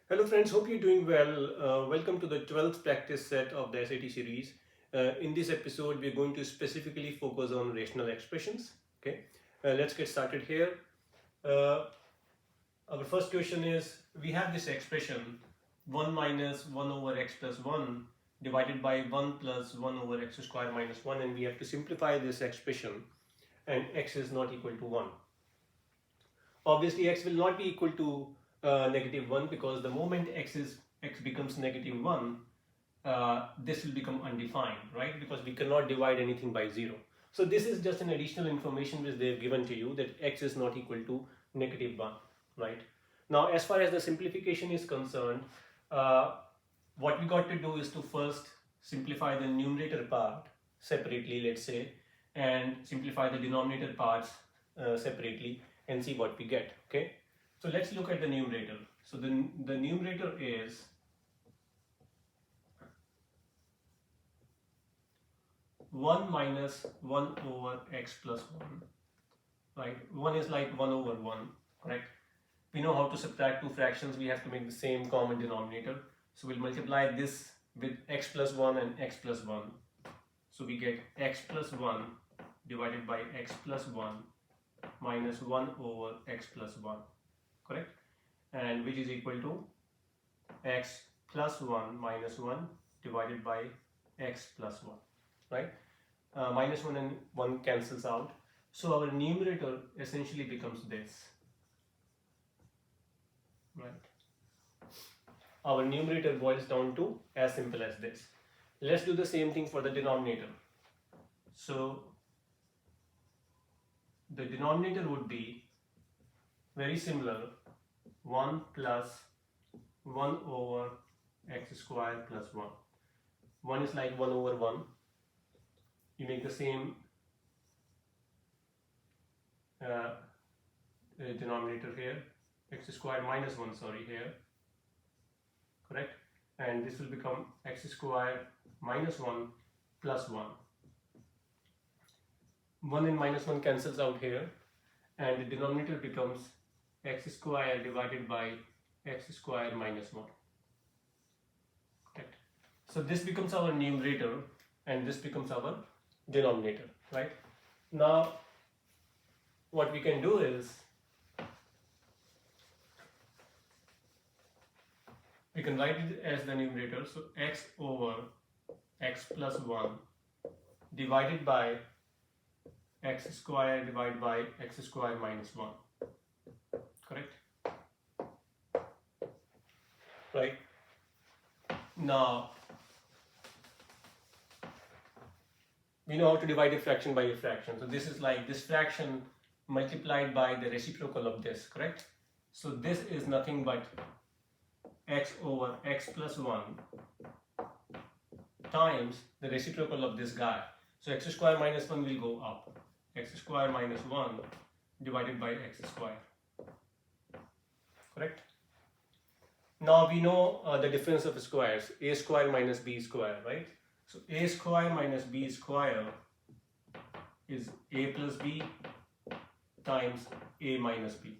Hello friends, hope you're doing well. Welcome to the 12th practice set of the SAT series. In this episode, we're going to specifically focus on rational expressions. Okay, let's get started here. Uh, our first question is, we have this expression 1 minus 1 over x plus 1 divided by 1 plus 1 over x square minus 1, and we have to simplify this expression, and x is not equal to 1. Obviously x will not be equal to negative 1, because the moment x becomes negative 1, this will become undefined, right? Because we cannot divide anything by 0. So this is just an additional information which they have given to you, that x is not equal to negative 1, right? Now as far as the simplification is concerned, what we got to do is to first simplify the numerator part separately, let's say, and simplify the denominator parts separately, and see what we get. Okay, so let's look at the numerator. So the numerator is 1 minus 1 over x plus 1, right? 1 is like 1 over 1, correct? We know how to subtract two fractions. We have to make the same common denominator. So we'll multiply this with x plus 1 and x plus 1. So we get x plus 1 divided by x plus 1 minus 1 over x plus 1, correct? And which is equal to x plus 1 minus 1 divided by x plus 1, right? Minus 1 and 1 cancels out. So our numerator essentially becomes this, right? Our numerator boils down to as simple as this. Let's do the same thing for the denominator. So the denominator would be very similar, 1 plus 1 over x square plus 1. 1 is like 1 over 1. You make the same denominator here, x square minus 1, sorry, here, correct? And this will become x square minus 1 plus 1. 1 and minus 1 cancels out here, and the denominator becomes x square divided by x square minus 1, correct? So this becomes our numerator and this becomes our denominator, right? Now what we can do is we can write it as the numerator, so x over x plus 1 divided by x square divided by x square minus 1, correct? Right? Now we know how to divide a fraction by a fraction. So this is like this fraction multiplied by the reciprocal of this, correct? So this is nothing but x over x plus 1 times the reciprocal of this guy. So x square minus 1 will go up. X square minus 1 divided by x square, correct? Now we know the difference of squares, a square minus b square, right? So a square minus b square is a plus b times a minus b,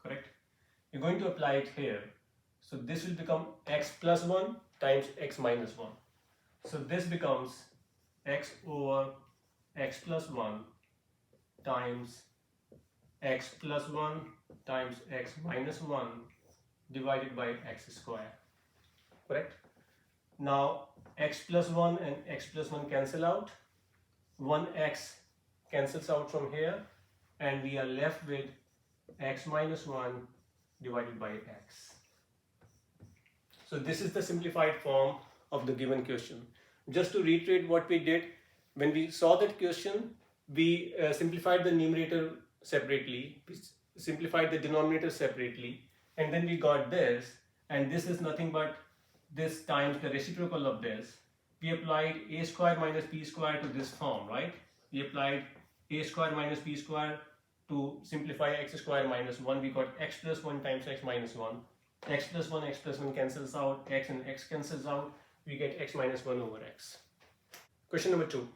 correct? You're going to apply it here. So this will become x plus 1 times x minus 1. So this becomes x over x plus 1 times x plus 1 times x minus 1 divided by x square, correct? Now x plus 1 and x plus 1 cancel out. 1x cancels out from here, and we are left with x minus 1 divided by x. So this is the simplified form of the given question. Just to reiterate what we did, when we saw that question, we simplified the numerator separately, we simplified the denominator separately, and then we got this, and this is nothing but this times the reciprocal of this. We applied a square minus b square to this form, right? We applied a square minus b square to simplify x square minus 1. We got x plus 1 times x minus 1. X plus 1 cancels out, x and x cancels out, we get x minus 1 over x. Question number 2.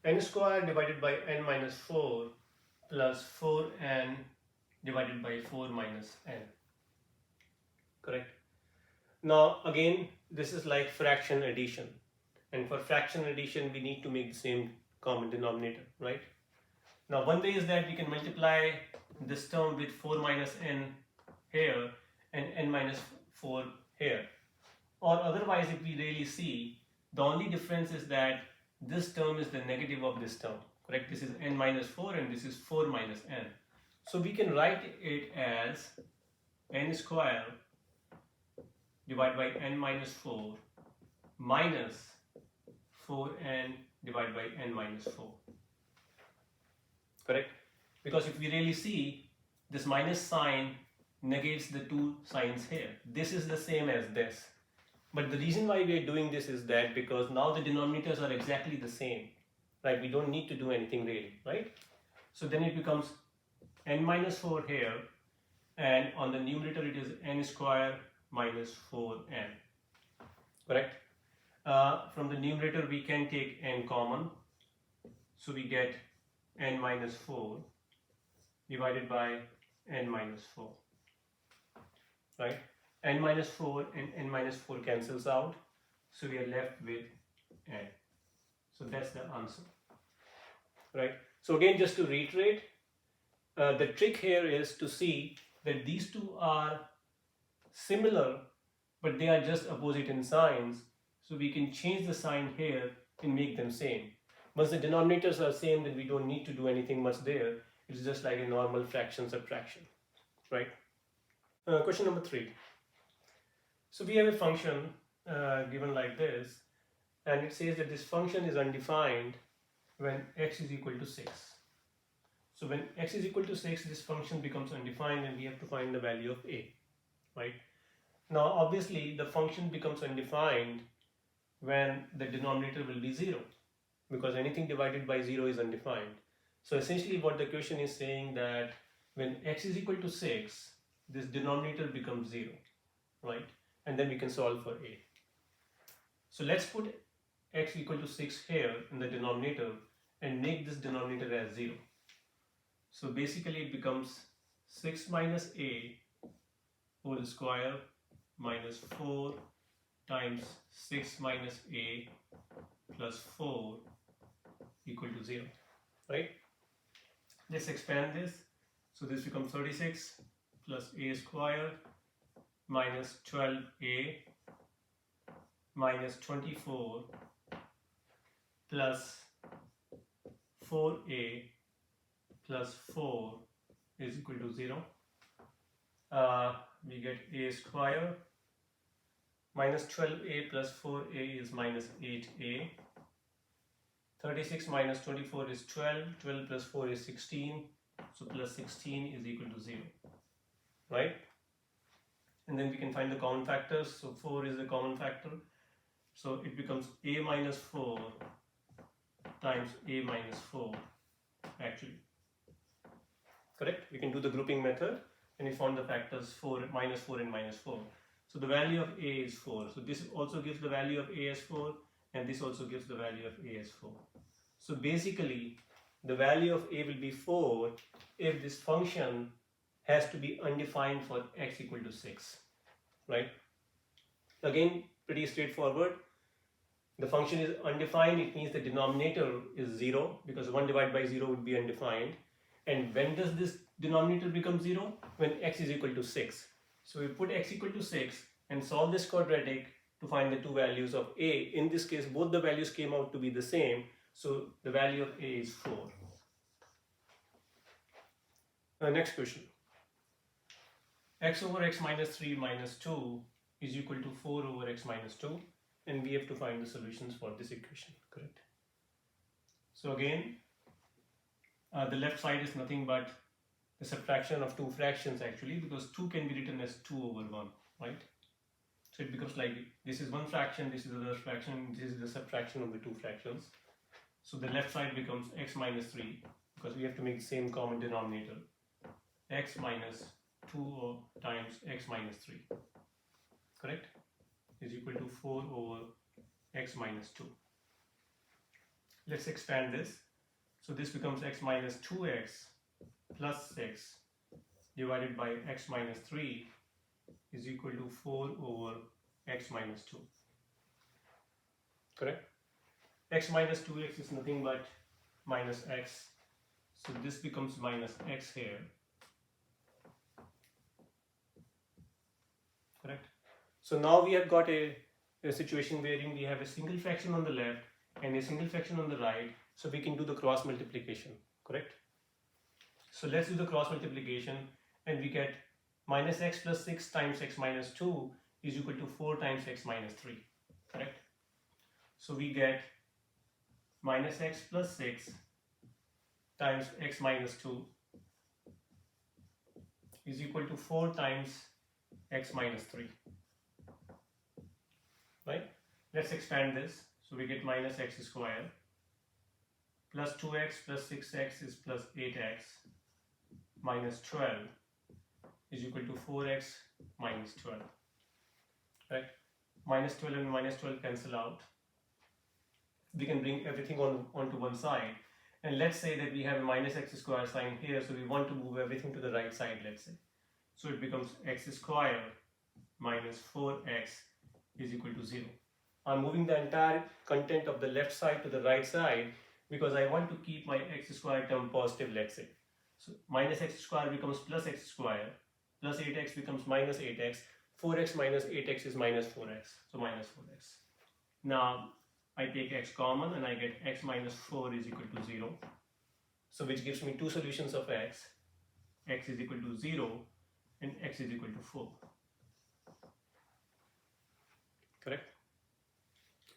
N square divided by n minus 4 plus 4n divided by 4 minus n. correct? Now again, this is like fraction addition, and for fraction addition we need to make the same common denominator, right? Now one way is that we can multiply this term with 4 minus n here and n minus 4 here, or otherwise if we really see, the only difference is that this term is the negative of this term, correct? This is n minus 4 and this is 4 minus n. So we can write it as n square divided by n minus 4 minus 4n divided by n minus 4, correct? Because if we really see, this minus sign negates the two signs here. This is the same as this. But the reason why we are doing this is that because now the denominators are exactly the same, right? We don't need to do anything really, right? So then it becomes n minus 4 here, and on the numerator it is n square minus 4n, correct? From the numerator we can take n common, so we get n minus 4 divided by n minus 4, right? N minus 4 and n minus 4 cancels out, so we are left with n. So that's the answer, right? So again, just to reiterate, the trick here is to see that these two are similar, but they are just opposite in signs, so we can change the sign here and make them same. Once the denominators are same, then we don't need to do anything much there. It's just like a normal fraction subtraction, right? Question number 3. So we have a function given like this, and it says that this function is undefined when x is equal to 6. So when x is equal to 6, this function becomes undefined and we have to find the value of a, right? Now obviously the function becomes undefined when the denominator will be 0, because anything divided by 0 is undefined. So essentially what the question is saying, that when x is equal to 6, this denominator becomes 0, right? And then we can solve for a. So let's put x equal to 6 here in the denominator and make this denominator as 0. So basically it becomes 6 minus a whole square minus 4 times 6 minus a plus 4 equal to 0, right? Let's expand this. So this becomes 36 plus a square minus 12a minus 24 plus 4a plus 4 is equal to 0. We get a square minus 12a plus 4a is minus 8a. 36 minus 24 is 12. 12 plus 4 is 16. So plus 16 is equal to 0, right? And then we can find the common factors. So 4 is the common factor. So it becomes a minus 4 times a minus 4 actually. Correct? We can do the grouping method and we found the factors 4, minus 4 and minus 4. So the value of a is 4. So this also gives the value of a as 4 and this also gives the value of a as 4. So basically the value of a will be 4 if this function has to be undefined for x equal to 6, right? Again, pretty straightforward. The function is undefined, it means the denominator is 0 because 1 divided by 0 would be undefined. And when does this denominator become 0? When x is equal to 6. So we put x equal to 6 and solve this quadratic to find the two values of a. In this case, both the values came out to be the same. So the value of a is 4. Next question. X over x minus 3 minus 2 is equal to 4 over x minus 2. And we have to find the solutions for this equation, correct? So again, the left side is nothing but the subtraction of two fractions actually, because 2 can be written as 2 over 1, right? So it becomes like this is one fraction, this is another fraction, this is the subtraction of the two fractions. So the left side becomes x minus 3 because we have to make the same common denominator. X minus 2 times x minus 3, correct? Is equal to 4 over x minus 2. Let's expand this. So this becomes x minus 2x plus 6 divided by x minus 3 is equal to 4 over x minus 2. Correct? X minus 2x is nothing but minus x. So this becomes minus x here. Correct? So now we have got a situation wherein we have a single fraction on the left and a single fraction on the right. So we can do the cross multiplication. Correct? So let's do the cross multiplication and we get minus x plus 6 times x minus 2 is equal to 4 times x minus 3. Correct? So we get minus x plus 6 times x minus 2 is equal to 4 times x minus 3. Right? Let's expand this. So we get minus x square plus 2x plus 6x is plus 8x minus 12 is equal to 4x minus 12. Right? Minus 12 and minus 12 cancel out. We can bring everything onto one side. And let's say that we have a minus x square sign here, so we want to move everything to the right side, let's say. So it becomes x square minus 4x is equal to 0. I'm moving the entire content of the left side to the right side because I want to keep my x square term positive, let's say. So minus x square becomes plus x square, plus 8x becomes minus 8x, 4x minus 8x is minus 4x, so minus 4x. Now I take x common and I get x minus 4 is equal to 0. So which gives me two solutions of x. X is equal to 0 and x is equal to 4. Correct?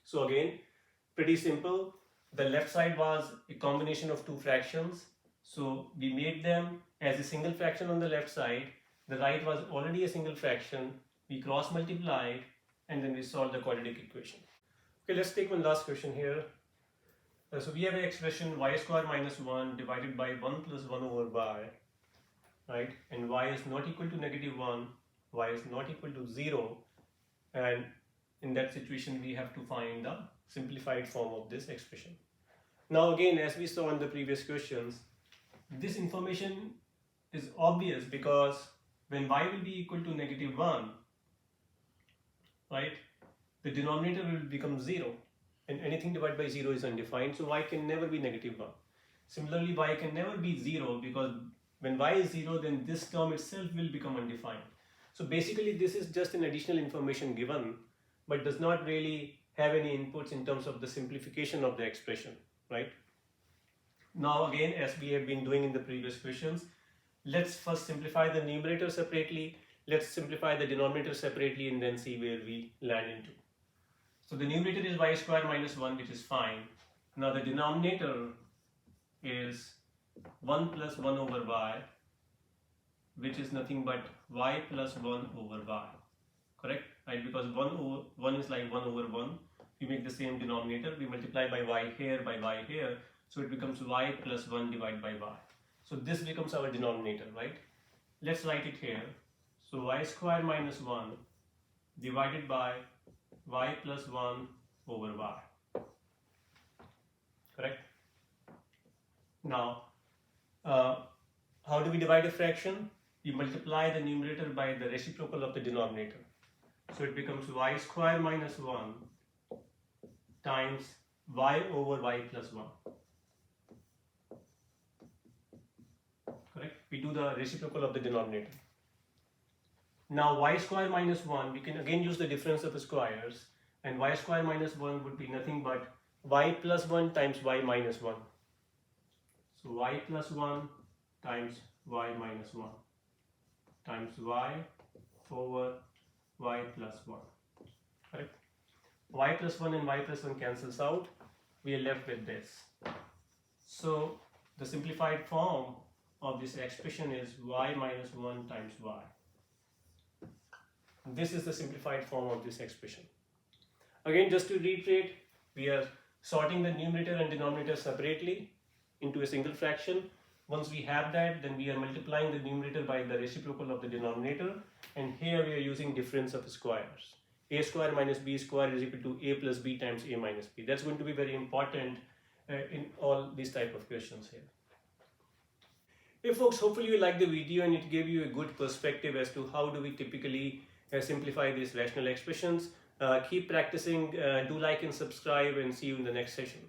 So again, pretty simple. The left side was a combination of two fractions. So we made them as a single fraction on the left side. The right was already a single fraction. We cross multiplied and then we solved the quadratic equation. Okay, let's take one last question here. So we have an expression y square minus 1 divided by 1 plus 1 over y, right? And y is not equal to negative 1, y is not equal to 0. And in that situation, we have to find the simplified form of this expression. Now again, as we saw in the previous questions, this information is obvious because when y will be equal to negative 1, right? The denominator will become 0 and anything divided by 0 is undefined, so y can never be negative 1. Similarly, y can never be 0 because when y is 0 then this term itself will become undefined. So basically this is just an additional information given but does not really have any inputs in terms of the simplification of the expression, right? Now again, as we have been doing in the previous questions, let's first simplify the numerator separately, let's simplify the denominator separately and then see where we land into. So the numerator is y square minus 1, which is fine. Now the denominator is 1 plus 1 over y, which is nothing but y plus 1 over y. Correct? Right? Because 1 is like 1 over 1. We make the same denominator. We multiply by y here. So it becomes y plus 1 divided by y. So this becomes our denominator, right? Let's write it here. So y square minus 1 divided by y plus 1 over y. Correct? Now, how do we divide a fraction? We multiply the numerator by the reciprocal of the denominator. So it becomes y square minus 1 times y over y plus 1. Correct? We do the reciprocal of the denominator. Now y square minus 1, we can again use the difference of the squares, and y square minus 1 would be nothing but y plus 1 times y minus 1. So y plus 1 times y minus 1 times y over y plus 1. Correct? Y plus 1 and y plus 1 cancels out. We are left with this. So the simplified form of this expression is y minus 1 times y. This is the simplified form of this expression. Again, just to reiterate, we are sorting the numerator and denominator separately into a single fraction. Once we have that, then we are multiplying the numerator by the reciprocal of the denominator, and here we are using difference of squares. A square minus b square is equal to a plus b times a minus b. That's going to be very important in all these type of questions here. Hey folks, hopefully you liked the video and it gave you a good perspective as to how do we typically simplify these rational expressions. Keep practicing. Do like and subscribe, and see you in the next session.